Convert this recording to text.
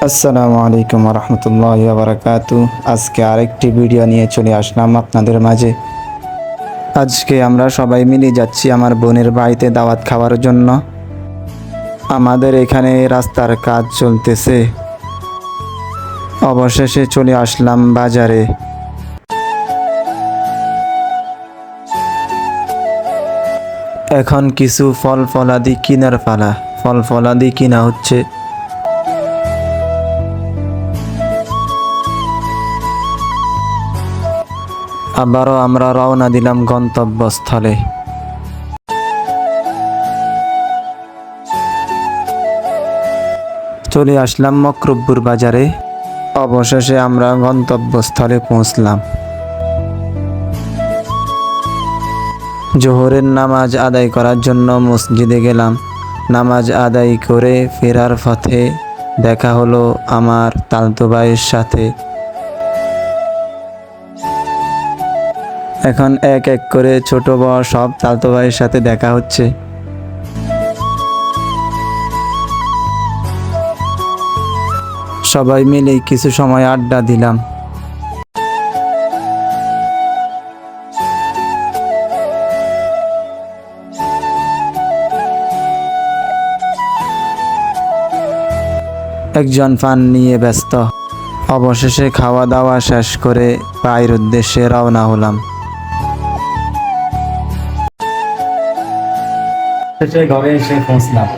আসসালামু আলাইকুম রহমতুল্লাহি ওয়া বারাকাতু। আজকে আরেকটি ভিডিও নিয়ে চলে আসলাম আপনাদের মাঝে। আজকে আমরা সবাই মিলে যাচ্ছি আমার বোনের বাড়িতে দাওয়াত খাওয়ার জন্য। আমাদের এখানে রাস্তার কাজ চলতেছে। অবশেষে চলে আসলাম বাজারে। এখন কিছু ফল ফলাদি কিনার পালা। ফল ফলাদি কিনা হচ্ছে। আবারও আমরা রওনা দিলাম গন্তব্যস্থলে। চলে আসলাম মকরবপুর বাজারে। অবশেষে আমরা গন্তব্যস্থলে পৌঁছলাম। জোহরের নামাজ আদায় করার জন্য মসজিদে গেলাম। নামাজ আদায় করে ফেরার পথে দেখা হলো আমার তালতো ভাইয়ের সাথে। এখন এক এক করে ছোট বড় সব তালতো ভাইয়ের সাথে দেখা হচ্ছে। সবাই মিলে কিছু সময় আড্ডা দিলাম। একজন পান নিয়ে ব্যস্ত। অবশেষে খাওয়া দাওয়া শেষ করে বাড়ির উদ্দেশ্যে রওনা হলাম। ঘরে এসে পৌঁছলাম।